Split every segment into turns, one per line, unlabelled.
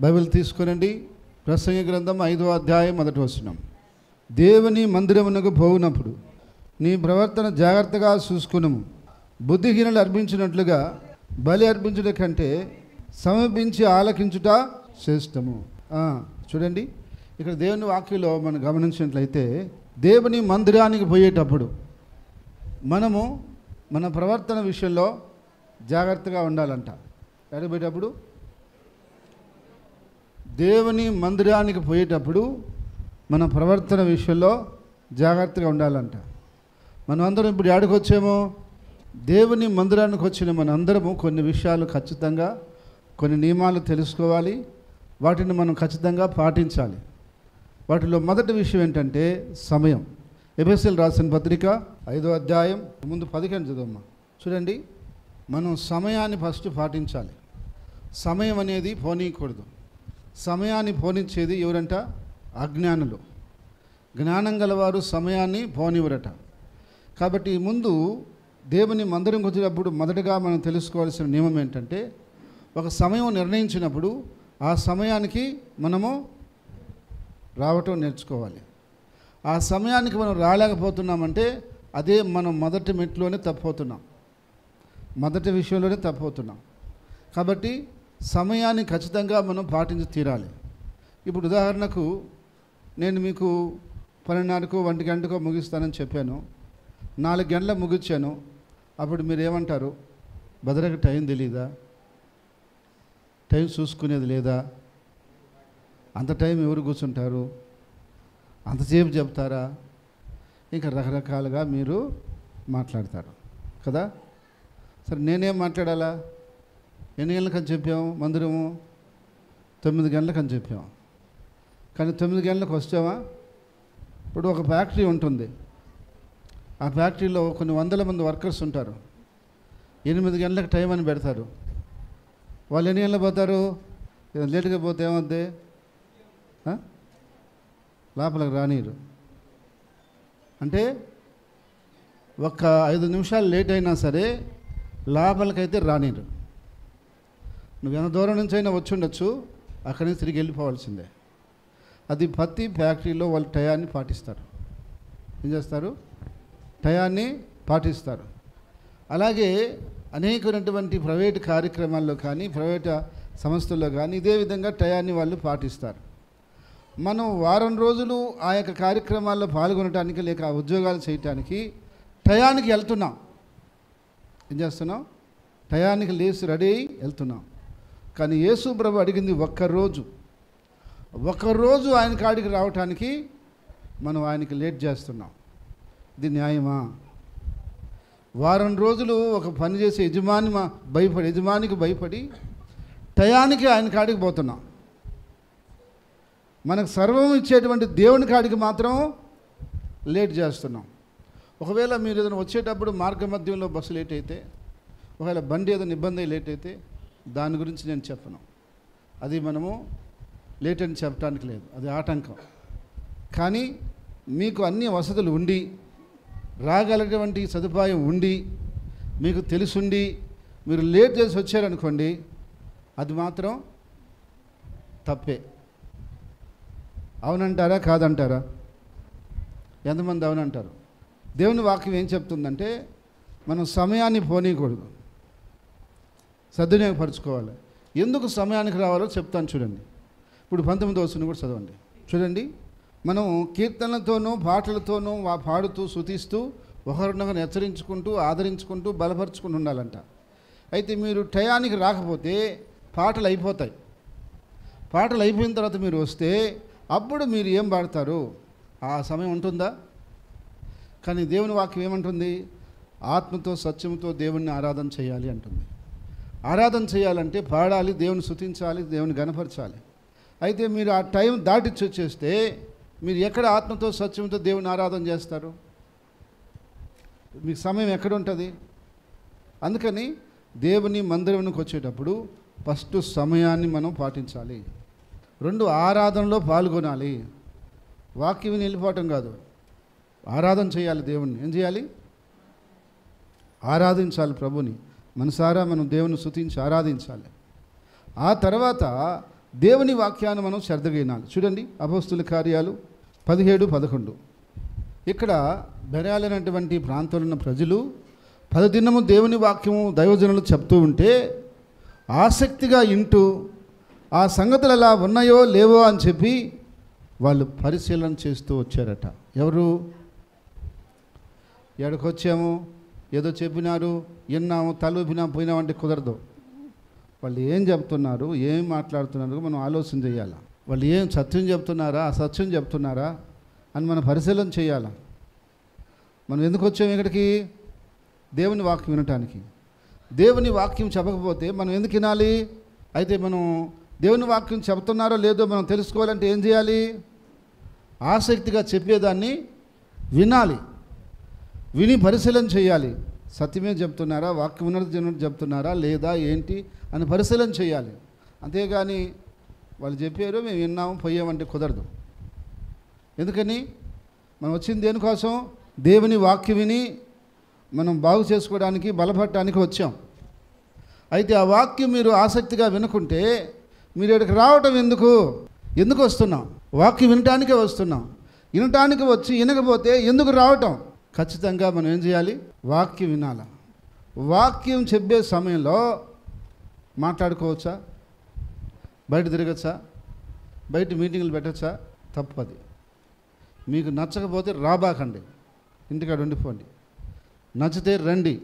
Bible తీసుకునండి. ప్రసంగి గ్రంథం 5వ అధ్యాయం 1వ వచనం. దేవుని మందిరమునకు పోవునప్పుడు నీ ప్రవర్తన జాగ్రత్తగా చూసుకునము. బుద్ధిహీనులు అర్పించినట్లుగా బలి అర్పించుట కంటే సమీపించి ఆలకించుట శ్రేష్టము. చూడండి, ఇక్కడ దేవుని వాక్యంలో మనం గమనించినట్లయితే దేవుని మందిరానికి పోయేటప్పుడు మనము మన ప్రవర్తన విషయంలో జాగ్రత్తగా ఉండాలంట. ఎక్కడికి పోయేటప్పుడు? దేవుని మందిరానికి పోయేటప్పుడు మన ప్రవర్తన విషయంలో జాగ్రత్తగా ఉండాలంట. మనం అందరం ఇప్పుడు ఎక్కడికి వచ్చామో, దేవుని మందిరానికి వచ్చిన మన అందరము కొన్ని విషయాలు ఖచ్చితంగా, కొన్ని నియమాలు తెలుసుకోవాలి. వాటిని మనం ఖచ్చితంగా పాటించాలి. వాటిలో మొదటి విషయం ఏంటంటే సమయం. ఎఫెసీయులకు రాసిన పత్రిక 5వ అధ్యాయం ముందు 11 చదవమ్మా. చూడండి, మనం సమయాన్ని ఫస్ట్ పాటించాలి. సమయం అనేది పోనీయకూడదు. సమయాన్ని పోనిచ్చేది ఎవరంట? అజ్ఞానులు. జ్ఞానం గలవారు సమయాన్ని పోనివ్వరట. కాబట్టి ముందు దేవుని మందిరంకి వచ్చేటప్పుడు మొదటగా మనం తెలుసుకోవాల్సిన నియమం ఏంటంటే, ఒక సమయం నిర్ణయించినప్పుడు ఆ సమయానికి మనము రావటం నేర్చుకోవాలి. ఆ సమయానికి మనం రాలేకపోతున్నామంటే అదే మనం మొదటి మెట్లోనే తప్పవుతున్నాం, మొదటి విషయంలోనే తప్పవుతున్నాం. కాబట్టి సమయాన్ని ఖచ్చితంగా మనం పాటించి తీరాలి. ఇప్పుడు ఉదాహరణకు నేను మీకు 12:30కో 1 గంటకో ముగిస్తానని చెప్పాను. 4 గంటలకు ముగించాను. అప్పుడు మీరు ఏమంటారు? భద్రకి టైం తెలీదా? టైం చూసుకునేది లేదా? అంత టైం ఎవరు కూర్చుంటారు? అంతసేపు చెప్తారా? ఇంకా రకరకాలుగా మీరు మాట్లాడతారు కదా. సరే, నేనేం మాట్లాడాలా? ఎన్ని గంటలకని చెప్పాము? మందిరము 9 గంటలకని చెప్పాము. కానీ 9 గంటలకు వచ్చామా? ఇప్పుడు ఒక ఫ్యాక్టరీ ఉంటుంది. ఆ ఫ్యాక్టరీలో కొన్ని వందల మంది వర్కర్స్ ఉంటారు. 8 గంటలకు టైం అని పెడతారు. వాళ్ళు ఎన్ని గంటలకు పోతారు? లేటుగా పోతే ఏమవుద్ది? లోపలికి రానీరు. అంటే ఒక 5 నిమిషాలు లేట్ అయినా సరే లోపలికైతే రానీరు. నువ్వు ఎంత దూరం నుంచి అయినా వచ్చి ఉండొచ్చు, అక్కడి నుంచి తిరిగి వెళ్ళిపోవాల్సిందే. అది ప్రతి ఫ్యాక్టరీలో వాళ్ళు టయాన్ని పాటిస్తారు. ఏం చేస్తారు? టయాన్ని పాటిస్తారు. అలాగే అనేకమైనటువంటి ప్రైవేటు కార్యక్రమాల్లో కానీ, ప్రైవేటు సంస్థల్లో కానీ ఇదే విధంగా టయాన్ని వాళ్ళు పాటిస్తారు. మనం వారం రోజులు ఆ యొక్క కార్యక్రమాల్లో పాల్గొనడానికి, లేక ఆ ఉద్యోగాలు చేయటానికి టయానికి వెళ్తున్నాం. ఏం చేస్తున్నాం? టయానికి లేచి రెడీ అయ్యి వెళ్తున్నాం. కానీ యేసు ప్రభు అడిగింది ఒక్కరోజు ఆయన కాడికి రావటానికి మనం ఆయనకి లేట్ చేస్తున్నాం. ఇది న్యాయమా? వారం రోజులు ఒక పని చేసే యజమానికి భయపడి టయానికి ఆయన కాడికి పోతున్నాం. మనకు సర్వం ఇచ్చేటువంటి దేవుని కాడికి మాత్రం లేట్ చేస్తున్నాం. ఒకవేళ మీరు ఏదైనా వచ్చేటప్పుడు మార్గ మధ్యంలో బస్సు లేట్ అయితే, ఒకవేళ బండి ఏదైనా ఇబ్బంది లేట్ అయితే, దాని గురించి నేను చెప్పను. అది మనము లేట్ అని చెప్పడానికి లేదు, అది ఆటంకం. కానీ మీకు అన్ని వసతులు ఉండి, రాగలిగినటువంటి సదుపాయం ఉండి, మీకు తెలుసుండి మీరు లేట్ చేసి వచ్చారనుకోండి, అది మాత్రం తప్పే. అవునంటారా? కాదంటారా? ఎంతమంది అవునంటారు? దేవుని వాక్యం ఏం చెప్తుందంటే, మనం సమయాన్ని పోనీయకూడదు, సద్వినియోగపరచుకోవాలి. ఎందుకు సమయానికి రావాలో చెప్తాను చూడండి. ఇప్పుడు 19వ వచనం కూడా చదవండి. చూడండి, మనం కీర్తనలతోనూ పాటలతోనూ పాడుతూ స్తుతిస్తూ ఒకరినొకరు హెచ్చరించుకుంటూ ఆదరించుకుంటూ బలపరుచుకుంటూ ఉండాలంట. అయితే మీరు టయానికి రాకపోతే పాటలు అయిపోతాయి. పాటలు అయిపోయిన తర్వాత మీరు వస్తే అప్పుడు మీరు ఏం పాడతారు? ఆ సమయం ఉంటుందా? కానీ దేవుని వాక్యం ఏమంటుంది? ఆత్మతో సత్యంతో దేవుణ్ణి ఆరాధన చేయాలి అంటుంది. ఆరాధన చేయాలంటే పాడాలి, దేవుని స్తుతించాలి, దేవుని గణపరచాలి. అయితే మీరు ఆ టైం దాటిచ్చి వచ్చేస్తే మీరు ఎక్కడ ఆత్మతో సత్యంతో దేవుని ఆరాధన చేస్తారు? మీకు సమయం ఎక్కడ ఉంటుంది? అందుకని దేవుని మందిరానికి వచ్చేటప్పుడు ఫస్ట్ సమయాన్ని మనం పాటించాలి. 2 ఆరాధనలో పాల్గొనాలి. వాక్యం వెళ్ళిపోవటం కాదు, ఆరాధన చేయాలి. దేవుణ్ణి ఏం చేయాలి? ఆరాధించాలి. ప్రభుని మనసారా మనం దేవుని స్తుతించి ఆరాధించాలి. ఆ తర్వాత దేవుని వాక్యాన్ని మనం శ్రద్ధగా వినాలి. చూడండి అపోస్తుల కార్యాలు 17:11. ఇక్కడ బెరాలైనటువంటి ప్రాంతంలో ఉన్న ప్రజలు 10 దినము దేవుని వాక్యము దైవజనులు చెప్తూ ఉంటే ఆసక్తిగా వింటూ ఆ సంగతులు ఎలా ఉన్నాయో లేవో అని చెప్పి వాళ్ళు పరిశీలన చేస్తూ వచ్చారట. ఎవరు? ఎక్కడికొచ్చాము, ఏదో చెప్పినారు, విన్నాము, తలూపినా పోయినామంటే కుదరదు. వాళ్ళు ఏం చెప్తున్నారు, ఏం మాట్లాడుతున్నారు మనం ఆలోచన చేయాలి. వాళ్ళు ఏం సత్యం చెప్తున్నారా, అసత్యం చెప్తున్నారా అని మనం పరిశీలన చేయాలి. మనం ఎందుకు వచ్చాము ఇక్కడికి? దేవుని వాక్యం వినటానికి. దేవుని వాక్యం చెప్పకపోతే మనం ఎందుకు వినాలి? అయితే మనం దేవుని వాక్యం చెప్తున్నారో లేదో మనం తెలుసుకోవాలంటే ఏం చేయాలి? ఆసక్తిగా చెప్పేదాన్ని వినాలి, విని పరిశీలన చేయాలి. సత్యమే చెప్తున్నారా, వాక్యం ఉన్నది చెప్తున్నారా లేదా ఏంటి అని పరిశీలన చేయాలి. అంతేగాని వాళ్ళు చెప్పారు మేము విన్నాము పోయామంటే కుదరదు. ఎందుకని? మనం వచ్చింది దేనికోసం? దేవుని వాక్యం విని మనం బాగు చేసుకోవడానికి, బలపడటానికి వచ్చాం. అయితే ఆ వాక్యం మీరు ఆసక్తిగా వినుకుంటే మీరు ఇక్కడికి రావటం ఎందుకు వస్తున్నాం? వాక్యం వినటానికే వస్తున్నాం. వినటానికి వచ్చి వినకపోతే ఎందుకు రావటం? ఖచ్చితంగా మనం ఏం చేయాలి? వాక్యం వినాలి. వాక్యం చెప్పే సమయంలో మాట్లాడుకోవచ్చా, బయట తిరగచ్చా, బయట మీటింగ్లు పెట్టచ్చా? తప్పది. మీకు నచ్చకపోతే రాబాకండి, ఇంటికాడ ఉండిపోండి. నచ్చితే రండి,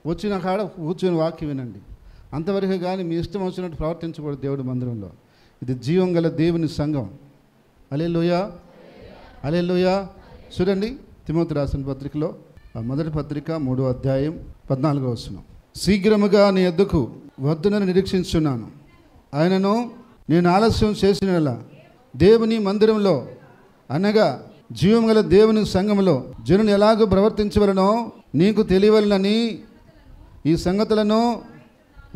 వచ్చిన కాడ కూర్చొని వాక్యం వినండి. అంతవరకు కానీ మీ ఇష్టం వచ్చినట్టు ప్రవర్తించకూడదు దేవుడి మందిరంలో. ఇది జీవం గల దేవుని సంఘం. హల్లెలూయా, హల్లెలూయా. చూడండి తిమోతి రాసిన పత్రికలో మొదటి పత్రిక 3వ అధ్యాయం 14వ వచనం. శీఘ్రముగా నీ యొద్దకు వద్దునని నిరీక్షించున్నాను. ఆయనను నేను ఆలస్యం చేసినలా దేవుని మందిరంలో అనగా జీవం గల దేవుని సంఘములో జనులు ఎలాగో ప్రవర్తించవలనో నీకు తెలియవలనని ఈ సంగతులను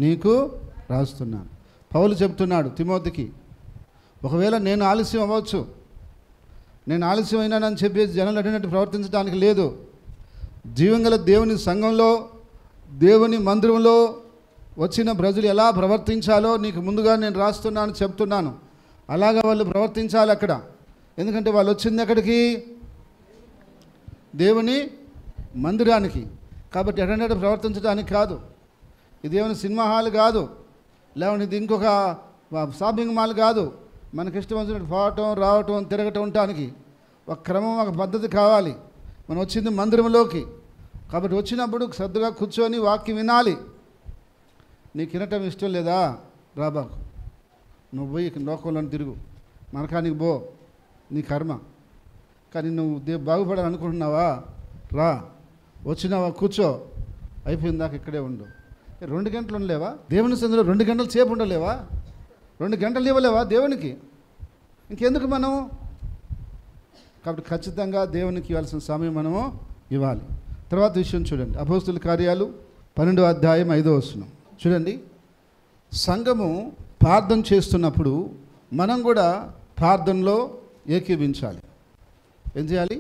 నీకు రాస్తున్నాను. పౌలు చెప్తున్నాడు తిమోతికి, ఒకవేళ నేను ఆలస్యం అవ్వచ్చు, నేను ఆలస్యం అయినానని చెప్పేసి జనాలు అడిగినట్టు ప్రవర్తించడానికి లేదు. జీవంగల దేవుని సంఘంలో, దేవుని మందిరంలో వచ్చిన ప్రజలు ఎలా ప్రవర్తించాలో నీకు ముందుగా నేను రాస్తున్నాను, చెప్తున్నాను. అలాగా వాళ్ళు ప్రవర్తించాలి అక్కడ. ఎందుకంటే వాళ్ళు వచ్చింది ఎక్కడికి? దేవుని మందిరానికి. కాబట్టి ఎక్కడైనా ప్రవర్తించడానికి కాదు. ఇది ఏమైనా సినిమా హాల్ కాదు, లేకపోతే ఇది ఇంకొక షాపింగ్ మాల్ కాదు. మనకిష్టం వచ్చినట్టు పోవటం, రావటం, తిరగటం ఉండటానికి ఒక క్రమం, ఒక పద్ధతి కావాలి. మనం వచ్చింది మందిరంలోకి. కాబట్టి వచ్చినప్పుడు శ్రద్ధగా కూర్చొని వాక్యం వినాలి. నీకు వినటం ఇష్టం లేదా? రాబాకు, నువ్వు పోయి లోకంలో తిరుగు, నరకానికి పో, నీ కర్మ. కానీ నువ్వు బాగుపడాలనుకుంటున్నావా? రా, వచ్చినావా కూర్చో, అయిపోయింది దాకా ఇక్కడే ఉండు. 2 గంటలు ఉండలేవా దేవుని సందులో? 2 గంటల సేపు ఉండలేవా? 2 గంటలు ఇవ్వలేవా దేవునికి? ఇంకెందుకు మనం? కాబట్టి ఖచ్చితంగా దేవునికి ఇవ్వాల్సిన సమయం మనము ఇవ్వాలి. తర్వాత విషయం చూడండి, అపోస్తుల కార్యాలు 12వ అధ్యాయం 5వ వచనం చూడండి. సంఘము ప్రార్థన చేస్తున్నప్పుడు మనం కూడా ప్రార్థనలో ఏకీవించాలి. ఏం చేయాలి?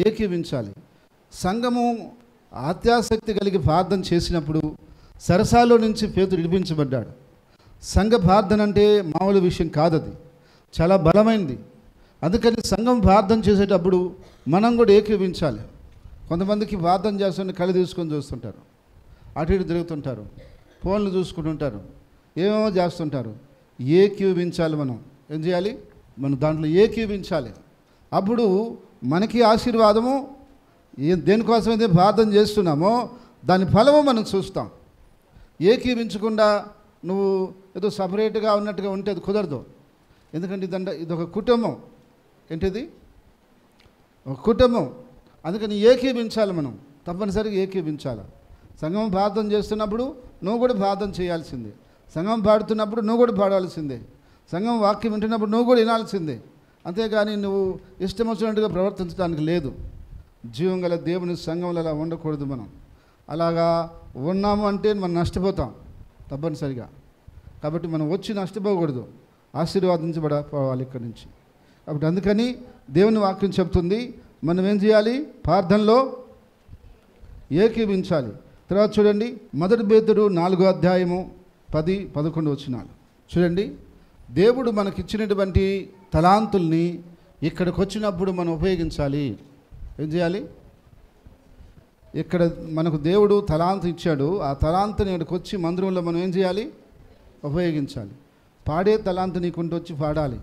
ఏకీవించాలి. సంఘము అత్యాసక్తి కలిగి ప్రార్థన చేసినప్పుడు సరసాలో నుంచి పేతురు విడిపించబడ్డాడు. సంఘ ప్రార్థన అంటే మామూలు విషయం కాదు, అది చాలా బలమైనది. అందుకని సంఘం ప్రార్థన చేసేటప్పుడు మనం కూడా ఏకీవించాలి. కొంతమందికి ప్రార్థన చేస్తుంటే కళ్ళు తీసుకొని చూస్తుంటారు, అటు ఇటు తిరుగుతుంటారు, ఫోన్లు చూసుకుంటుంటారు, ఏమేమో చేస్తుంటారు. ఏకీవించాలి. మనం ఏం చేయాలి? మనం దాంట్లో ఏకీవించాలి. అప్పుడు మనకి ఆశీర్వాదము, దేనికోసమైతే ప్రార్థన చేస్తున్నామో దాని ఫలము మనం చూస్తాం. ఏకీవించకుండా నువ్వు ఏదో సపరేట్గా ఉన్నట్టుగా ఉంటే అది కుదరదు. ఎందుకంటే ఇదొక కుటుంబం. ఏంటిది? ఒక కుటుంబం. అందుకని ఏకీవించాలి. మనం తప్పనిసరిగా ఏకీవించాలి. సంఘం ప్రార్థన చేస్తున్నప్పుడు నువ్వు కూడా ప్రార్థన చేయాల్సిందే. సంఘం పాడుతున్నప్పుడు నువ్వు కూడా పాడాల్సిందే. సంఘం వాక్యం వింటున్నప్పుడు నువ్వు కూడా వినాల్సిందే. అంతేగాని నువ్వు ఇష్టం వచ్చినట్టుగా ప్రవర్తించడానికి లేదు. జీవం గల దేవుని సంఘంలో అలా ఉండకూడదు. మనం అలాగా ఉన్నాము అంటే మనం నష్టపోతాం తప్పనిసరిగా. కాబట్టి మనం వచ్చి నష్టపోకూడదు, ఆశీర్వాదించబడపోవాలి ఇక్కడి నుంచి. కాబట్టి అందుకని దేవుని వాక్యం చెప్తుంది మనం ఏం చేయాలి? ప్రార్థనలో ఏకీవించాలి. తర్వాత చూడండి, 1 పేతురు 4వ అధ్యాయము 10-11 వచనాలు చూడండి. దేవుడు మనకిచ్చినటువంటి తలాంతుల్ని ఇక్కడికి వచ్చినప్పుడు మనం ఉపయోగించాలి. ఏం చేయాలి? ఇక్కడ మనకు దేవుడు తలాంతు ఇచ్చాడు. ఆ తలాంతుని ఇక్కడికి వచ్చి మందిరంలో మనం ఏం చేయాలి? ఉపయోగించాలి. పాడే తలాంతు నీకుంటూ వచ్చి పాడాలి.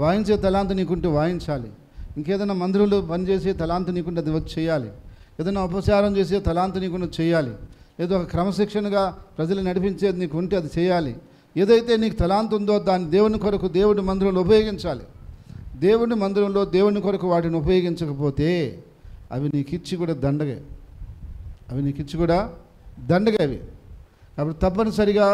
వాయించే తలాంతు నీకుంటూ వాయించాలి. ఇంకేదైనా మందిరంలో పనిచేసే తలాంతు నీకుంటే అది వచ్చి చేయాలి. ఏదైనా ఉపచారం చేసే తలాంతు నీకుంటే చేయాలి. ఏదో ఒక క్రమశిక్షణగా ప్రజలు నడిపించేది నీకు ఉంటే అది చేయాలి. ఏదైతే నీకు తలాంతు ఉందో దాన్ని దేవుని కొరకు దేవుడి మందిరంలో ఉపయోగించాలి. దేవుని మందిరంలో దేవుని కొరకు వాటిని ఉపయోగించకపోతే అవి నీకు ఇచ్చి కూడా దండగే. అవి. కాబట్టి తప్పనిసరిగా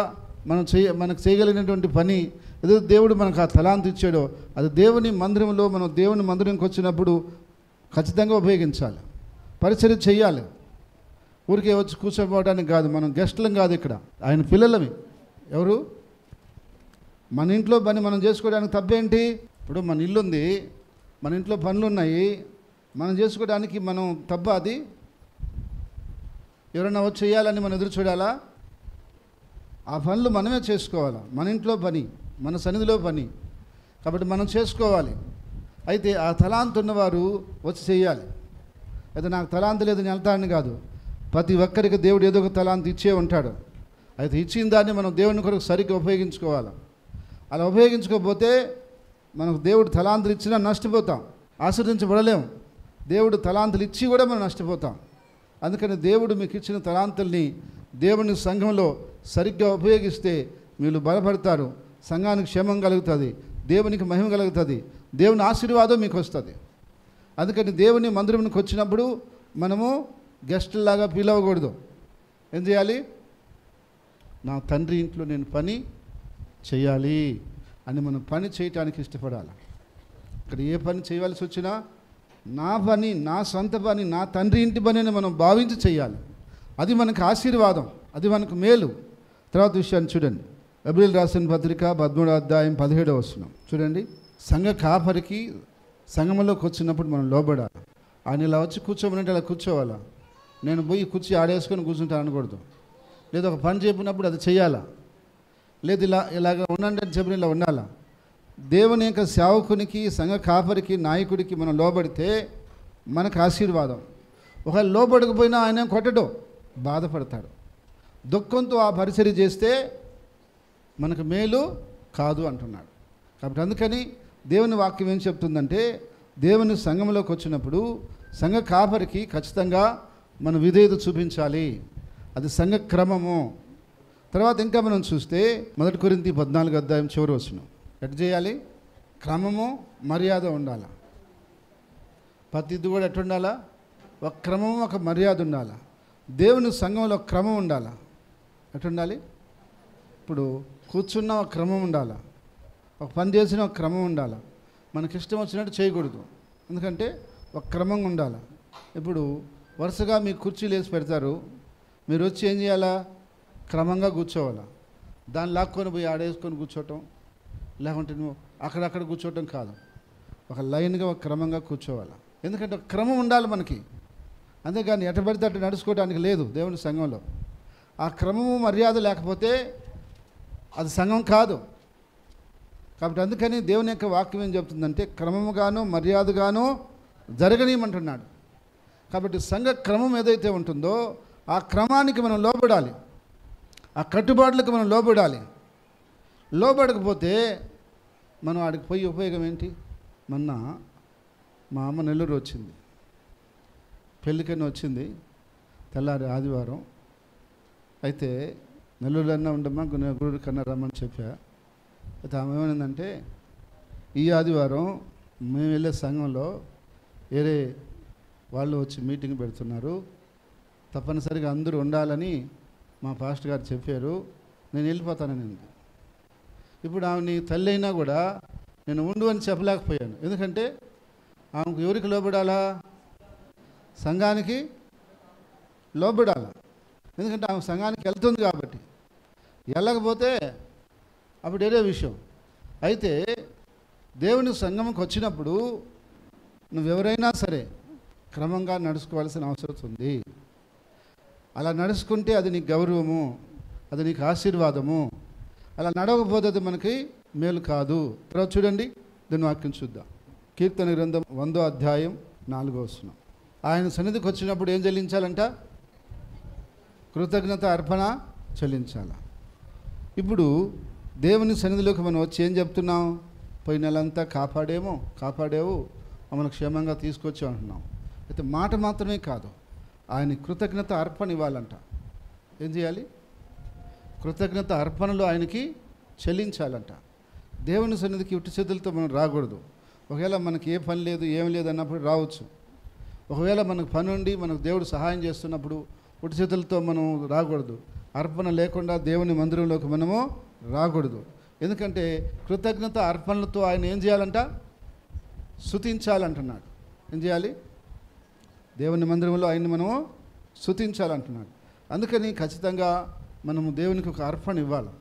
మనకు చేయగలిగినటువంటి పని ఏదో దేవుడు మనకు ఆ తలాంతు ఇచ్చాడో అది దేవుని మందిరంలో మనం దేవుని మందిరంకి వచ్చినప్పుడు ఖచ్చితంగా ఉపయోగించాలి. పరిచర్య చేయాలి. ఊరికే వచ్చి కూర్చోపోవడానికి కాదు. మనం గెస్టులం కాదు, ఇక్కడ ఆయన పిల్లలవి. ఎవరు? మన ఇంట్లో పని మనం చేసుకోవడానికి తప్పేంటి? ఇప్పుడు మన ఇల్లు ఉంది, మన ఇంట్లో పనులు ఉన్నాయి, మనం చేసుకోవడానికి మనం తప్ప అది? ఎవరైనా వచ్చి చేయాలని మనం ఎదురు చూడాలా? ఆ పనులు మనమే చేసుకోవాలా. మన ఇంట్లో పని, మన సన్నిధిలో పని, కాబట్టి మనం చేసుకోవాలి. అయితే ఆ తలాంతు ఉన్నవారు వచ్చి చేయాలి. అయితే నాకు తలాంతు లేదు నేను వెళ్తానని కాదు. ప్రతి ఒక్కరికి దేవుడు ఏదో ఒక తలాంతు ఇచ్చే ఉంటాడు. అయితే ఇచ్చిన దాన్ని మనం దేవుని కొరకు సరిగ్గా ఉపయోగించుకోవాలి. అలా ఉపయోగించుకోకపోతే మనకు దేవుడు తలాంతులు ఇచ్చినా నష్టపోతాం, ఆశీర్వదించబడలేము. దేవుడు తలాంతులు ఇచ్చి కూడా మనం నష్టపోతాం. అందుకని దేవుడు మీకు ఇచ్చిన తలాంతుల్ని దేవుని సంఘంలో సరిగ్గా ఉపయోగిస్తే మీరు బలపడతారు, సంఘానికి క్షేమం కలుగుతుంది, దేవునికి మహిమ కలుగుతుంది, దేవుని ఆశీర్వాదం మీకు వస్తుంది. అందుకని దేవుని మందిరంకి వచ్చినప్పుడు మనము గెస్టులాగా ఫీల్ అవ్వకూడదు. ఏం చేయాలి? నా తండ్రి ఇంట్లో నేను పని చేయాలి అని మనం పని చేయటానికి ఇష్టపడాలి. ఇక్కడ ఏ పని చేయవలసి వచ్చినా నా పని, నా సొంత పని, నా తండ్రి ఇంటి పని అని మనం భావించి చేయాలి. అది మనకు ఆశీర్వాదం, అది మనకు మేలు. తర్వాత విషయాన్ని చూడండి. ఎబ్రిల్ రాసిన పత్రిక 13వ అధ్యాయం 17వ వచనం చూడండి. సంఘ కాపరికి సంఘంలోకి వచ్చినప్పుడు మనం లోబడాలి. ఆయన ఇలా వచ్చి కూర్చోమనంటే అలా కూర్చోవాలా. నేను పోయి కుర్చీ ఆడేసుకొని కూర్చుంటాను అనకూడదు. లేదా ఒక పని చెప్పినప్పుడు అది చేయాలా. లేదు ఇలాగ ఉండండి అని చెప్పిన ఇలా ఉండాలా. దేవుని యొక్క సేవకునికి, సంఘ కాపరికి, నాయకుడికి మనం లోబడితే మనకు ఆశీర్వాదం. ఒకవేళ లోబడకపోయినా ఆయన కొట్టడం, బాధపడతాడు. దుఃఖంతో ఆ పరిచర్య చేస్తే మనకు మేలు కాదు అంటున్నాడు. కాబట్టి అందుకని దేవుని వాక్యం ఏం చెప్తుందంటే, దేవుని సంఘంలోకి వచ్చినప్పుడు సంఘ కాపరికి ఖచ్చితంగా మనం విధేయత చూపించాలి. అది సంఘ క్రమము. తర్వాత ఇంకా మనం చూస్తే 1 కొరింథీ 14వ అధ్యాయం చివరి వచనం ఎట్లా చేయాలి? క్రమము, మర్యాద ఉండాలి. ప్రతిది కూడా ఎట్లా ఉండాలా? ఒక క్రమము, ఒక మర్యాద ఉండాలి. దేవుని సంఘంలో క్రమం ఉండాలి. ఎట్లా ఉండాలి? ఇప్పుడు కూర్చున్న ఒక క్రమం ఉండాలి, ఒక పని చేసిన ఒక క్రమం ఉండాలి. మనకి ఇష్టం వచ్చినట్టు చేయకూడదు. ఎందుకంటే ఒక క్రమంగా ఉండాలి. ఇప్పుడు వరుసగా మీకు కుర్చీలు వేసి పెడతారు, మీరు వచ్చి ఏం చేయాలా? క్రమంగా కూర్చోవాలా. దాన్ని లాక్కొని పోయి ఆడేసుకొని కూర్చోవటం, లేకుంటే నువ్వు అక్కడక్కడ కూర్చోవటం కాదు. ఒక లైన్గా, ఒక క్రమంగా కూర్చోవాలి. ఎందుకంటే ఒక క్రమం ఉండాలి మనకి. అంతేగాని ఎటబడితే అటు నడుచుకోవడానికి లేదు దేవుని సంఘంలో. ఆ క్రమము, మర్యాద లేకపోతే అది సంఘం కాదు. కాబట్టి అందుకని దేవుని యొక్క వాక్యం ఏం చెప్తుందంటే, క్రమముగాను మర్యాదగాను జరగనీయమంటున్నాడు. కాబట్టి సంఘ క్రమం ఏదైతే ఉంటుందో ఆ క్రమానికి మనం లోబడాలి, ఆ కట్టుబాట్లకు మనం లోబడాలి. లోబడకపోతే మనం ఆడికి పోయి ఉపయోగం ఏంటి? మొన్న మా అమ్మ నెల్లూరు వచ్చింది, పెళ్ళికన్నా వచ్చింది, తెల్లారి ఆదివారం. అయితే నెల్లూరులో ఉండమ్మా, గురుడు కన్నా రమ్మని చెప్పా. అయితే ఆమె ఏమైందంటే, ఈ ఆదివారం మేము వెళ్ళే సంఘంలో వేరే వాళ్ళు వచ్చి మీటింగ్ పెడుతున్నారు, తప్పనిసరిగా అందరూ ఉండాలని మా పాస్టర్ గారు చెప్పారు, నేను వెళ్ళిపోతానని. ఇప్పుడు ఆమె నీ తల్లి అయినా కూడా నేను ఉండు అని చెప్పలేకపోయాను. ఎందుకంటే ఆమెకు ఎవరికి లోబడాలా? సంఘానికి లోబడాలా. ఎందుకంటే ఆమె సంఘానికి వెళ్తుంది కాబట్టి. వెళ్ళకపోతే అప్పుడు వేరే విషయం. అయితే దేవుని సంఘంకి వచ్చినప్పుడు నువ్వెవరైనా సరే క్రమంగా నడుచుకోవాల్సిన అవసరం ఉంది. అలా నడుచుకుంటే అది నీకు గౌరవము, అది నీకు ఆశీర్వాదము. అలా నడవకపోతే అది మనకి మేలు కాదు. తర్వాత చూడండి, దీని వాక్యం చూద్దాం. కీర్తన గ్రంథం 100వ అధ్యాయం 4వ వచనం. ఆయన సన్నిధికి వచ్చినప్పుడు ఏం చెల్లించాలంట? కృతజ్ఞత అర్పణ చెల్లించాల. ఇప్పుడు దేవుని సన్నిధిలోకి మనం వచ్చి ఏం చెప్తున్నాం? పోయిన నెలంతా కాపాడేవు, మమ్మల్ని క్షేమంగా తీసుకొచ్చావు అంటున్నాం. అయితే మాట మాత్రమే కాదు, ఆయన కృతజ్ఞత అర్పణ ఇవ్వాలంట. ఏం చేయాలి? కృతజ్ఞత అర్పణలు ఆయనకి చెల్లించాలంట. దేవుని సన్నిధికి ఉట్టి చేతులతో మనం రాకూడదు. ఒకవేళ మనకి ఏ పని లేదు, ఏం లేదు అన్నప్పుడు రావచ్చు. ఒకవేళ మనకు పని ఉండి మనకు దేవుడు సహాయం చేస్తున్నప్పుడు ఉట్టి చేతులతో మనం రాకూడదు. అర్పణ లేకుండా దేవుని మందిరంలోకి మనము రాకూడదు. ఎందుకంటే కృతజ్ఞత అర్పణలతో ఆయన ఏం చేయాలంట? స్తుతించాలంటున్నాడు. ఏం చేయాలి? దేవుని మందిరంలో ఆయన్ని మనము స్తుతించాలంటున్నాడు. అందుకని ఖచ్చితంగా మనము దేవునికి ఒక అర్పణ ఇవ్వాలి.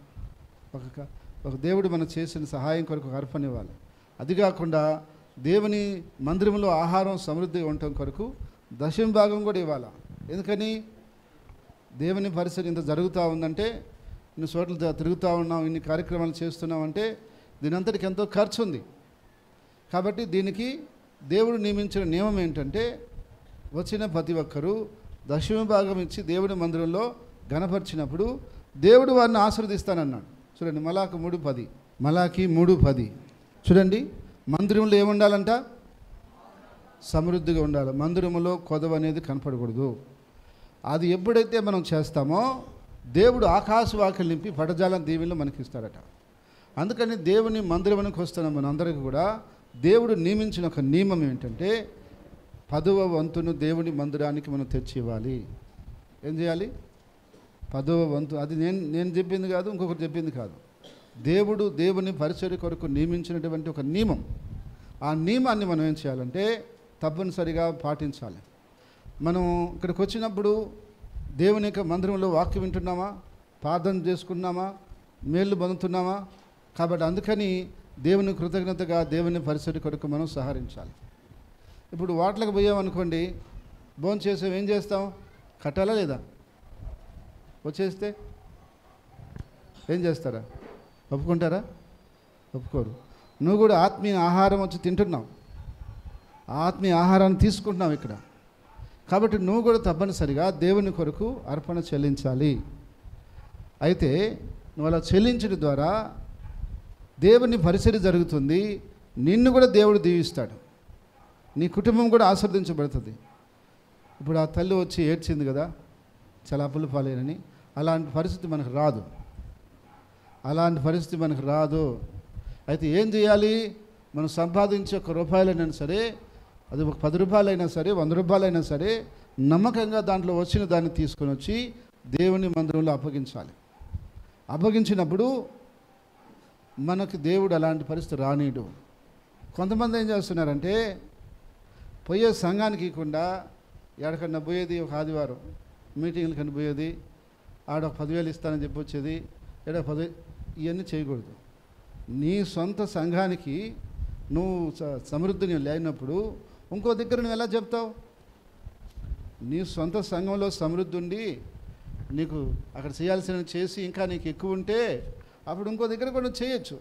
ఒక దేవుడు మనకు చేసిన సహాయం కొరకు ఒక అర్పణ ఇవ్వాలి. అది కాకుండా దేవుని మందిరంలో ఆహారం సమృద్ధిగా ఉండటం కొరకు దశమ భాగం కూడా ఇవ్వాలి. ఎందుకని? దేవుని పరిస్థితి ఇంత జరుగుతూ ఉందంటే, ఇన్ని చోట్ల తిరుగుతూ ఉన్నాం, ఇన్ని కార్యక్రమాలు చేస్తున్నామంటే దీనంతటికి ఎంతో ఖర్చు ఉంది. కాబట్టి దీనికి దేవుడు నియమించిన నియమం ఏంటంటే, వచ్చిన ప్రతి ఒక్కరూ దశమ భాగం ఇచ్చి దేవుని మందిరంలో గణపరిచినప్పుడు దేవుడు వారిని ఆశీర్వదిస్తానన్నాడు. చూడండి, మలాకి 3:10 చూడండి. మందిరంలో ఏముండాలంట? సమృద్ధిగా ఉండాలి. మందిరంలో కొదవ అనేది కనపడకూడదు. అది ఎప్పుడైతే మనం చేస్తామో దేవుడు ఆకాశవాకులు నింపి పడజాలం దీవెనలు మనకి ఇస్తాడట. అందుకని దేవుని మందిరానికి వస్తున్న మనందరికీ కూడా దేవుడు నియమించిన ఒక నియమం ఏంటంటే, 10వ వంతును దేవుని మందిరానికి మనం తెచ్చి ఇవ్వాలి. ఏం చేయాలి? 10వ వంతు. అది నేను చెప్పింది కాదు, ఇంకొకరు చెప్పింది కాదు. దేవుడు దేవుని పరిచర్య కొరకు నియమించినటువంటి ఒక నియమం. ఆ నియమాన్ని మనం ఏం చేయాలంటే తప్పనిసరిగా పాటించాలి. మనం ఇక్కడికి వచ్చినప్పుడు దేవుని యొక్క మందిరంలో వాక్యం వింటున్నామా, ప్రార్థన చేసుకున్నామా, మేళ్ళు పొందుతున్నామా? కాబట్టి అందుకని దేవుని కృతజ్ఞతగా దేవుని పరిచర్య కొరకు మనం సహకరించాలి. ఇప్పుడు వాటికి పోయామనుకోండి, భోజనం చేసాం, ఏం చేస్తాం? కట్టాలా లేదా? వచ్చేస్తే ఏం చేస్తారా? ఒప్పుకుంటారా? ఒప్పుకోరు. నువ్వు కూడా ఆత్మీయ ఆహారం వచ్చి తింటున్నావు, ఆత్మీయ ఆహారాన్ని తీసుకుంటున్నావు ఇక్కడ. కాబట్టి నువ్వు కూడా తప్పనిసరిగా దేవుని కొరకు అర్పణ చెల్లించాలి. అయితే నువ్వు అలా చెల్లించడం ద్వారా దేవుని పరిచర్య జరుగుతుంది, నిన్ను కూడా దేవుడు దీవిస్తాడు, నీ కుటుంబం కూడా ఆశీర్వదించబడుతుంది. ఇప్పుడు ఆ తల్లి వచ్చి ఏడ్చింది కదా, చాలా అప్పులు పాలేనని. అలాంటి పరిస్థితి మనకు రాదు. అయితే ఏం చేయాలి? మనం సంపాదించే ₹1 సరే, అది ఒక ₹10 అయినా సరే, ₹100 అయినా సరే, నమ్మకంగా దాంట్లో వచ్చిన దాన్ని తీసుకొని వచ్చి దేవుని మందిరంలో అప్పగించాలి. అప్పగించినప్పుడు మనకు దేవుడు అలాంటి పరిస్థితి రానీడు. కొంతమంది ఏం చేస్తున్నారంటే, పోయే సంఘానికి ఇవ్వకుండా ఎక్కడికన్నా పోయేది, ఒక ఆదివారం మీటింగ్లకన్నా పోయేది, ఆడ ఒక 10,000 ఇస్తానని చెప్పి వచ్చేది, 10,000 ఇవన్నీ చేయకూడదు. నీ సొంత సంఘానికి నువ్వు సమృద్ధిని లేనప్పుడు ఇంకో దగ్గర నువ్వు ఎలా చెప్తావు? నీ సొంత సంఘంలో సమృద్ధి ఉండి నీకు అక్కడ చేయాల్సినవి చేసి ఇంకా నీకు ఎక్కువ ఉంటే అప్పుడు ఇంకో దగ్గర కూడా నువ్వు చేయొచ్చు.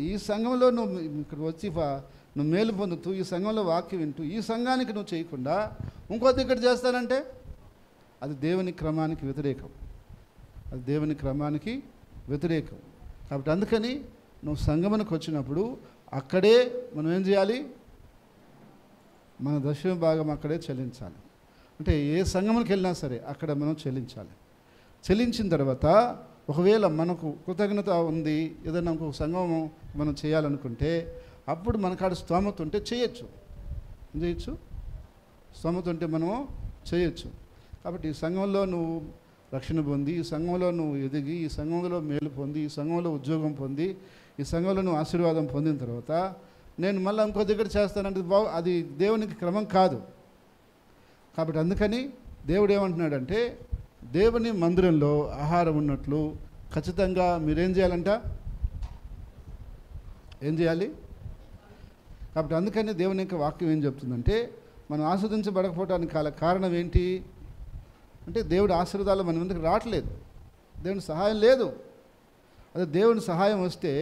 ఈ సంఘంలో నువ్వు ఇక్కడ వచ్చి నువ్వు మేలు పొందుతూ ఈ సంఘంలో వాక్యం వింటూ ఈ సంఘానికి నువ్వు చేయకుండా ఇంకో దగ్గర చేస్తానంటే అది దేవుని క్రమానికి వ్యతిరేకం. కాబట్టి అందుకని నువ్వు సంగమనకు వచ్చినప్పుడు అక్కడే మనం ఏం చేయాలి? మన దశమ భాగం అక్కడే చెల్లించాలి. అంటే ఏ సంగమనకి వెళ్ళినా సరే అక్కడ మనం చెల్లించాలి. చెల్లించిన తర్వాత ఒకవేళ మనకు కృతజ్ఞత ఉంది, ఏదైనా ఇంకొక సంగమం మనం చేయాలనుకుంటే అప్పుడు మనకాడ స్తోమత ఉంటే చేయొచ్చు. స్తోమత ఉంటే మనము చేయొచ్చు. కాబట్టి ఈ సంఘంలో నువ్వు రక్షణ పొంది, ఈ సంఘంలో నువ్వు ఎదిగి, ఈ సంఘంలో మేలు పొంది, ఈ సంఘంలో ఉద్యోగం పొంది, ఈ సంఘంలో నువ్వు ఆశీర్వాదం పొందిన తర్వాత నేను మళ్ళీ ఇంకో దగ్గర చేస్తానంటే అది దేవునికి క్రమం కాదు. కాబట్టి అందుకని దేవుడు ఏమంటున్నాడంటే, దేవుని మందిరంలో ఆహారం ఉన్నట్లు ఖచ్చితంగా మీరేం చేయాలంట? ఏం చేయాలి? కాబట్టి అందుకని దేవుని యొక్క వాక్యం ఏం చెప్తుందంటే, మనం ఆస్వాదించబడకపోవడానికి కారణం ఏంటి అంటే, దేవుడి ఆశీర్వాదాలు మన ముందుకు రావట్లేదు, దేవుని సహాయం లేదు. అదే దేవుని సహాయం వస్తే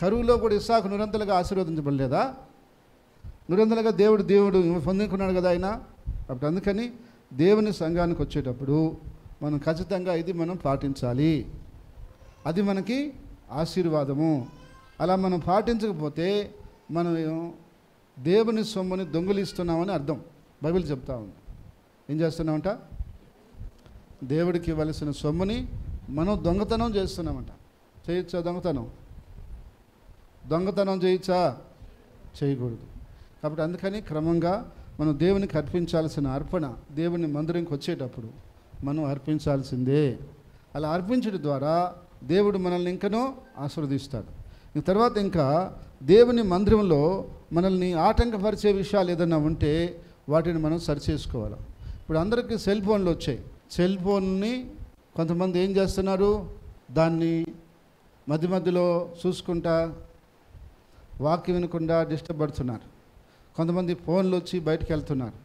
కరువులో కూడా ఇస్సాకు నిరంతరంగా ఆశీర్వదించబడలేదా? నిరంతరంగా దేవుడు పొందుకున్నాడు కదా ఆయన. కాబట్టి అందుకని దేవుని సంఘానికి వచ్చేటప్పుడు మనం ఖచ్చితంగా ఇది మనం పాటించాలి. అది మనకి ఆశీర్వాదము. అలా మనం పాటించకపోతే మనం దేవుని సొమ్ముని దొంగిలిస్తున్నామని అర్థం. బైబిల్ చెప్తా ఉంది. ఏం చేస్తున్నామంట? దేవుడికి ఇవ్వాల్సిన సొమ్ముని మనం దొంగతనం చేస్తున్నామంట. చేయొచ్చా దొంగతనం చేయొచ్చా? చేయకూడదు. కాబట్టి అందుకని క్రమంగా మనం దేవునికి అర్పించాల్సిన అర్పణ దేవుని మందిరంకి వచ్చేటప్పుడు మనం అర్పించాల్సిందే. అలా అర్పించడం ద్వారా దేవుడు మనల్ని ఇంకనూ ఆశీర్వదిస్తాడు. తర్వాత ఇంకా దేవుని మందిరంలో మనల్ని ఆటంకపరిచే విషయాలు ఏదైనా ఉంటే వాటిని మనం సరిచేసుకోవాలి. ఇప్పుడు అందరికీ సెల్ ఫోన్లు వచ్చాయి. సెల్ ఫోన్ని కొంతమంది ఏం చేస్తున్నారు? దాన్ని మధ్యలో చూసుకుంటా వాక్యం వినకుండా డిస్టర్బ్ పడుతున్నారు. కొంతమంది ఫోన్లు వచ్చి బయటకు వెళ్తున్నారు.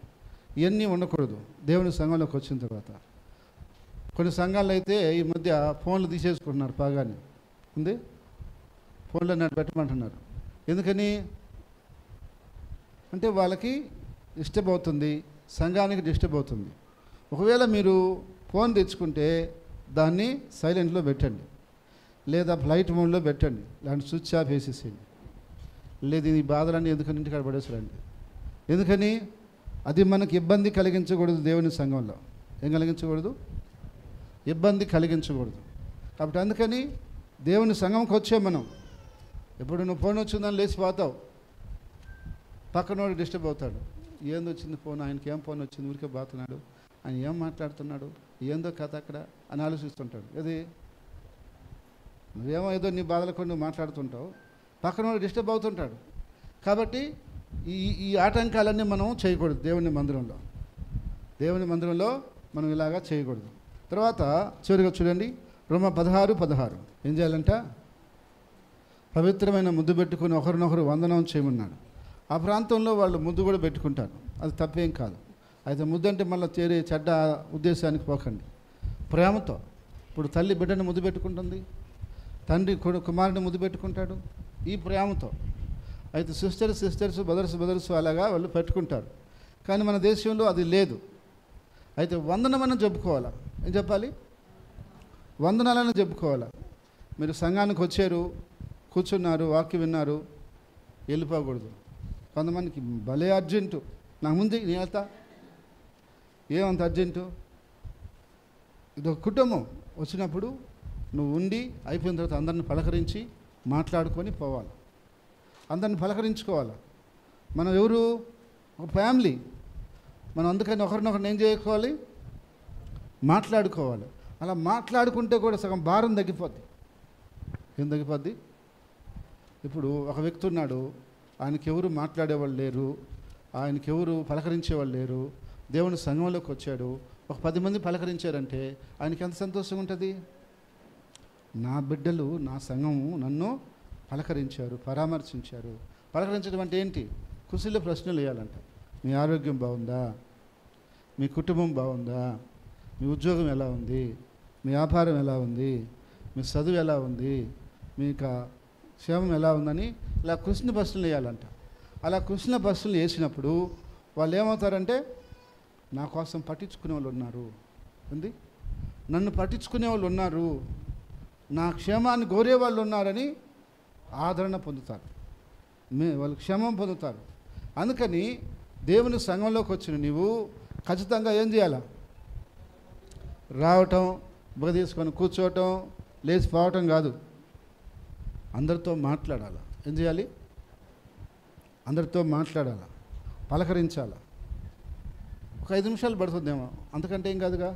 ఇవన్నీ ఉండకూడదు. దేవుని సంఘంలోకి వచ్చిన తర్వాత కొన్ని సంఘాల్లో అయితే ఈ మధ్య ఫోన్లు తీసేసుకుంటున్నారు. బాగానే ఉంది, ఫోన్లో నన్ను పెట్టమంటున్నారు. ఎందుకని అంటే వాళ్ళకి డిస్టర్బ్ అవుతుంది, సంఘానికి డిస్టర్బ్ అవుతుంది. ఒకవేళ మీరు ఫోన్ తెచ్చుకుంటే దాన్ని సైలెంట్లో పెట్టండి, లేదా ఫ్లైట్ మోడ్లో పెట్టండి, లేదంటే స్విచ్ ఆఫ్ వేసేసేయండి. లేదు ఈ బాధలన్నీ ఎందుకని ఇంటికాడ పడేసారండి. ఎందుకని అది మనకి ఇబ్బంది కలిగించకూడదు. దేవుని సంఘంలో ఏం కలిగించకూడదు? ఇబ్బంది కలిగించకూడదు. కాబట్టి అందుకని దేవుని సంఘంకి వచ్చే మనం ఎప్పుడు నువ్వు ఫోన్ వచ్చిందని లేచిపోతావు, పక్కనోడు డిస్టర్బ్ అవుతాడు. ఏందో వచ్చింది ఫోన్, ఆయనకి ఏం ఫోన్ వచ్చింది, ఊరికే బాతున్నాడు, ఆయన ఏం మాట్లాడుతున్నాడు, ఏందో కథ అక్కడ అని ఆలోచిస్తుంటాడు. అది నువ్వేమో ఏదో నీ బాధలకు నువ్వు మాట్లాడుతుంటావు, పక్కనోడు డిస్టర్బ్ అవుతుంటాడు. కాబట్టి ఈ ఆటంకాలన్నీ మనం చేయకూడదు. దేవుని మందిరంలో మనం ఇలాగా చేయకూడదు. తర్వాత చివరిగా చూడండి, రోమా 16:16 ఏం చేయాలంట? పవిత్రమైన ముద్దు పెట్టుకుని ఒకరినొకరు వందనం చేయమన్నాడు. ఆ ప్రాంతంలో వాళ్ళు ముద్దు కూడా పెట్టుకుంటారు, అది తప్పేం కాదు. అయితే ముద్దు అంటే మళ్ళీ చేరే చెడ్డ ఉద్దేశానికి పోకండి. ప్రేమతో ఇప్పుడు తల్లి బిడ్డను ముద్దు పెట్టుకుంటుంది, తండ్రి కుమారుడిని ముద్దు పెట్టుకుంటాడు, ఈ ప్రేమతో. అయితే సిస్టర్స్ బ్రదర్స్ అలాగా వాళ్ళు పెట్టుకుంటారు. కానీ మన దేశంలో అది లేదు. అయితే వందనమని చెప్పుకోవాలా? ఏం చెప్పాలి? వందనాలని చెప్పుకోవాలా. మీరు సంఘానికి వచ్చారు, కూర్చున్నారు, వాక్యం విన్నారు, వెళ్ళిపోకూడదు. కొంతమందికి భలే అర్జెంటు, నాకు ముందు నేను వెళ్తా, ఏమంత అర్జెంటు? ఇదొక కుటుంబం వచ్చినప్పుడు నువ్వు ఉండి అయిపోయిన తర్వాత అందరిని పలకరించి మాట్లాడుకొని పోవాలి. అందరిని పలకరించుకోవాలి. మనం ఎవరు? ఒక ఫ్యామిలీ. మనం అందుకని ఒకరినొకరిని ఏం చేసుకోవాలి? మాట్లాడుకోవాలి. అలా మాట్లాడుకుంటే కూడా సగం భారం తగ్గిపోద్ది. ఏం తగ్గిపోద్ది? ఇప్పుడు ఒక వ్యక్తి ఉన్నాడు, ఆయనకి ఎవరు మాట్లాడేవాళ్ళు లేరు, ఆయనకి ఎవరు పలకరించేవాళ్ళు లేరు. దేవుని సంఘంలోకి వచ్చాడు, ఒక 10 మంది పలకరించారంటే ఆయనకి ఎంత సంతోషంగా ఉంటుంది. నా బిడ్డలు, నా సంఘము నన్ను పలకరించారు, పరామర్శించారు. పలకరించడం అంటే ఏంటి? కుశల ప్రశ్నలు వేయాలంట. మీ ఆరోగ్యం బాగుందా? మీ కుటుంబం బాగుందా? మీ ఉద్యోగం ఎలా ఉంది? మీ వ్యాపారం ఎలా ఉంది? మీ చదువు ఎలా ఉంది? మీకు క్షేమం ఎలా ఉందని ఇలా కృష్ణ ప్రశ్నలు వేయాలంట. అలా కృష్ణ ప్రశ్నలు వేసినప్పుడు వాళ్ళు ఏమవుతారంటే, నా కోసం పట్టించుకునే వాళ్ళు ఉన్నారు, నన్ను పట్టించుకునే వాళ్ళు ఉన్నారు, నా క్షేమాన్ని కోరే వాళ్ళు ఉన్నారని ఆదరణ పొందుతారు, వాళ్ళు క్షేమం పొందుతారు. అందుకని దేవుని సంఘంలోకి వచ్చిన నీవు ఖచ్చితంగా ఏం చేయాలా? రావటం, బుగ తీసుకొని కూర్చోవటం, లేచిపోవటం కాదు, అందరితో మాట్లాడాలి. ఏం చేయాలి? అందరితో మాట్లాడాలి, పలకరించాలి. ఒక 5 నిమిషాలు పడుతుందేమో, అంతకంటే ఏం కాదుగా.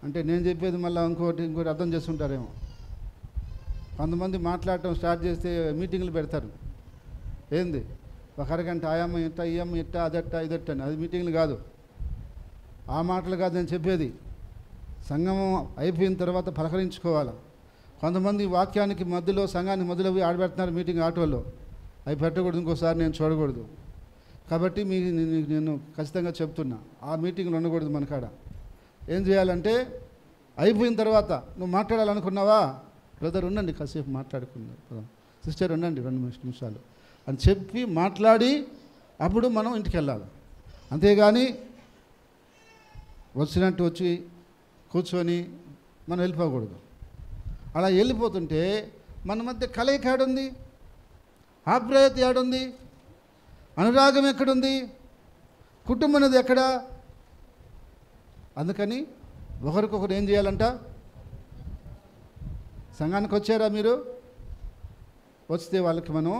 అంటే నేను చెప్పేది మళ్ళీ ఇంకోటి అర్థం చేసుకుంటారేమో. కొంతమంది మాట్లాడటం స్టార్ట్ చేస్తే మీటింగ్లు పెడతారు. ఏంది? ఒక అరగంట ఆయమ్మ ఇట్ట, ఈ అమ్మ ఇట్ట, అదట్ట, ఇదట్ట అని. అది మీటింగ్లు కాదు, ఆ మాటలు కాదు నేను చెప్పేది. సంఘం అయిపోయిన తర్వాత పలకరించుకోవాలి. కొంతమంది వాక్యానికి మధ్యలో, సంఘానికి మధ్యలో పోయి ఆడబెడుతున్నారు మీటింగ్ ఆటోలో. అవి పెట్టకూడదు, ఇంకోసారి నేను చూడకూడదు. కాబట్టి నేను ఖచ్చితంగా చెప్తున్నా, ఆ మీటింగ్లు ఉండకూడదు మన కాడ. ఏం చేయాలంటే, అయిపోయిన తర్వాత నువ్వు మాట్లాడాలనుకున్నావా, బ్రదర్ ఉండండి కాసేపు మాట్లాడుకుందాం, సిస్టర్ ఉండండి 2 నిమిషాలు అని చెప్పి మాట్లాడి అప్పుడు మనం ఇంటికి వెళ్ళాలి. అంతేగాని వచ్చినట్టు వచ్చి కూర్చొని మనం వెళ్ళిపోకూడదు. అలా వెళ్ళిపోతుంటే మన మధ్య కలయిక ఏడుంది, ఆప్యాయత ఏడుంది, అనురాగం ఎక్కడుంది, కుటుంబం అనేది ఎక్కడ? అందుకని ఒకరికొకరు ఏం చేయాలంట? సంఘానికి వచ్చారా మీరు? వస్తే వాళ్ళకి మనం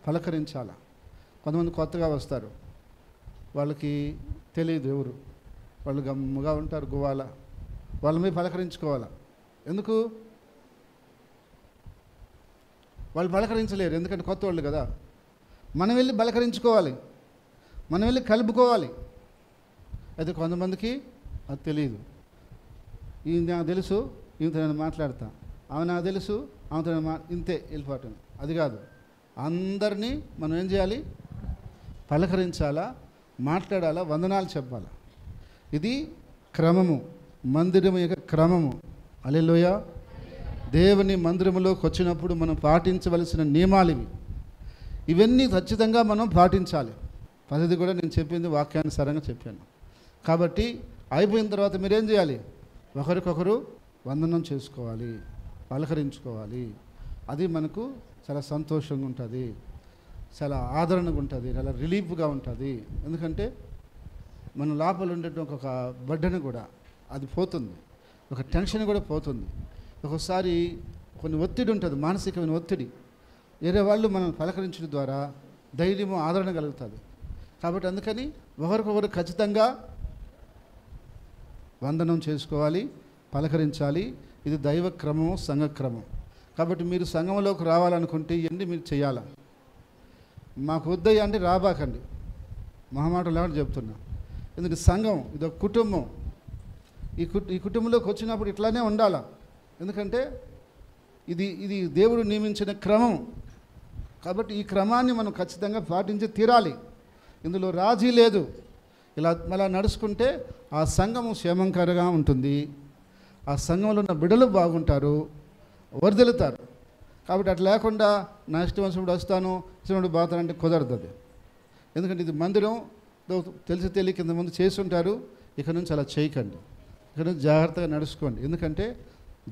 పలకరించాలా. కొంతమంది కొత్తగా వస్తారు, వాళ్ళకి తెలియదు ఎవరు, వాళ్ళు గమ్ముగా ఉంటారు, గువ్వాల. వాళ్ళ మీద పలకరించుకోవాలా. ఎందుకు? వాళ్ళు పలకరించలేరు, ఎందుకంటే కొత్త వాళ్ళు కదా. మనం వెళ్ళి పలకరించుకోవాలి, మనం వెళ్ళి కలుపుకోవాలి. అయితే కొంతమందికి అది తెలియదు. ఇది నాకు తెలుసు, ఈమెతో నేను మాట్లాడతా, ఆమె నాకు తెలుసు, ఆమెతో నేను ఇంతే వెళ్ళిపోవటం. అది కాదు. అందరినీ మనం ఏం చేయాలి? పలకరించాలా, మాట్లాడాలా, వందనాలు చెప్పాలా. ఇది క్రమము, మందిరం యొక్క క్రమము. హల్లెలూయా. దేవుని మందిరములోకి వచ్చినప్పుడు మనం పాటించవలసిన నియమాలు ఇవి. ఇవన్నీ ఖచ్చితంగా మనం పాటించాలి. పద్ధతి కూడా నేను చెప్పింది వాక్యానుసారంగా చెప్పాను. కాబట్టి అయిపోయిన తర్వాత మీరేం చేయాలి? ఒకరికొకరు వందనం చేసుకోవాలి, పలకరించుకోవాలి. అది మనకు చాలా సంతోషంగా ఉంటుంది, చాలా ఆదరణగా ఉంటుంది, చాలా రిలీఫ్గా ఉంటుంది. ఎందుకంటే మన లోపల ఉండేటువంటి ఒక బడ్డను కూడా అది పోతుంది, ఒక టెన్షన్ కూడా పోతుంది. ఒకసారి కొన్ని ఒత్తిడి ఉంటుంది, మానసికమైన ఒత్తిడి. వేరే వాళ్ళు మనం పలకరించడం ద్వారా ధైర్యము, ఆదరణ కలుగుతుంది. కాబట్టి అందుకని ఒకరికొకరు ఖచ్చితంగా వందనం చేసుకోవాలి, పలకరించాలి. ఇది దైవ క్రమము, సంఘ క్రమం. కాబట్టి మీరు సంఘంలోకి రావాలనుకుంటే ఇవన్నీ మీరు చేయాలి. మాకు వద్దయ్య అంటే రాబాకండి, మహామాటలు లేకుండా చెప్తున్నా. ఎందుకంటే సంఘం ఇది ఒక కుటుంబం. ఈ కుటుంబంలోకి వచ్చినప్పుడు ఇట్లానే ఉండాలా. ఎందుకంటే ఇది దేవుడు నియమించిన క్రమం. కాబట్టి ఈ క్రమాన్ని మనం ఖచ్చితంగా పాటించి తీరాలి. ఇందులో రాజీ లేదు. ఇలా నడుచుకుంటే ఆ సంఘము క్షేమంకరంగా ఉంటుంది, ఆ సంఘంలో ఉన్న బిడ్డలు బాగుంటారు, వర్ధిల్లుతారు. కాబట్టి అట్లా లేకుండా నా ఇష్టం వచ్చినప్పుడు వస్తాను, ఇష్టం బాగుతానంటే కుదరదు అది. ఎందుకంటే ఇది మందిరం, తెలియ కింద ముందు చేసి ఉంటారు. ఇక్కడ నుంచి అలా చేయకండి, ఇక్కడ నుంచి జాగ్రత్తగా నడుచుకోండి. ఎందుకంటే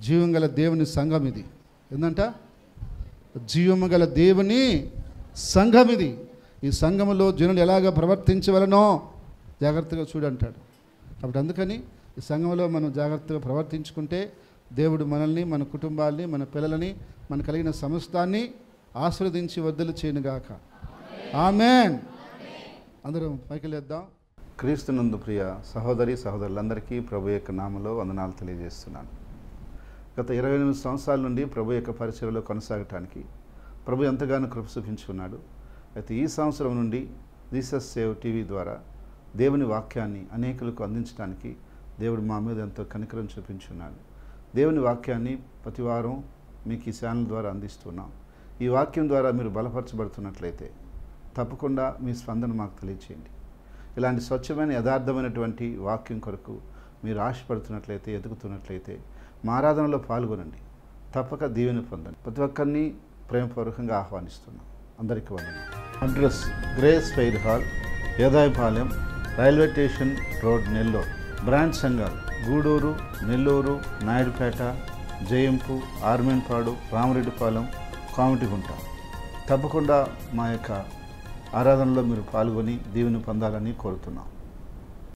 జీవం గల దేవుని సంఘం ఇది. ఏంటంట? జీవము గల దేవుని సంఘం ఇది. ఈ సంఘములో జనులు ఎలాగ ప్రవర్తించవలనో జాగ్రత్తగా చూడంటాడు. కాబట్టి అందుకని ఈ సంఘంలో మనం జాగ్రత్తగా ప్రవర్తించుకుంటే దేవుడు మనల్ని, మన కుటుంబాల్ని, మన పిల్లలని, మన కలిగిన సమస్తాన్ని ఆశీర్వదించి వర్ధలు చేయనుగాక. ఆమేన్. అందరం పైకి లేద్దాం. క్రీస్తునందు ప్రియ సహోదరి సహోదరులందరికీ ప్రభు యొక్క నామములో వందనాలు తెలియజేస్తున్నాను. గత 28 సంవత్సరాల నుండి ప్రభు యొక్క పరిచర్యలో కొనసాగటానికి ప్రభు ఎంతగానో కృప చూపించుకున్నాడు. అయితే ఈ సంవత్సరం నుండి జీసస్ సేవ్ టీవీ ద్వారా దేవుని వాక్యాన్ని అనేకులకు అందించడానికి దేవుడు మా మీద ఎంతో కనికరం చూపించున్నాడు. దేవుని వాక్యాన్ని ప్రతి వారం మీకు ఈ ఛానల్ ద్వారా అందిస్తున్నాం. ఈ వాక్యం ద్వారా మీరు బలపరచబడుతున్నట్లయితే తప్పకుండా మీ స్పందన మాకు తెలియచేయండి. ఇలాంటి స్వచ్ఛమైన యథార్థమైనటువంటి వాక్యం కొరకు మీరు ఆశపడుతున్నట్లయితే, ఎదుగుతున్నట్లయితే మా ఆరాధనలో పాల్గొనండి. తప్పక దీవెన పొందండి. ప్రతి ఒక్కరిని ప్రేమపూర్వకంగా ఆహ్వానిస్తున్నాం. అందరికీ వందనాలు. Address grace fair hall, Edayapalem, railway station road, Nellore. Branch సంఘాలు గూడూరు, నెల్లూరు, నాయుడుపేట, జయంపు, ఆర్మేన్పాడు, రామరెడ్డిపాలెం, కామిటిగుంట. తప్పకుండా మా యొక్క ఆరాధనలో మీరు పాల్గొని దీవెన పొందాలని కోరుతున్నాం.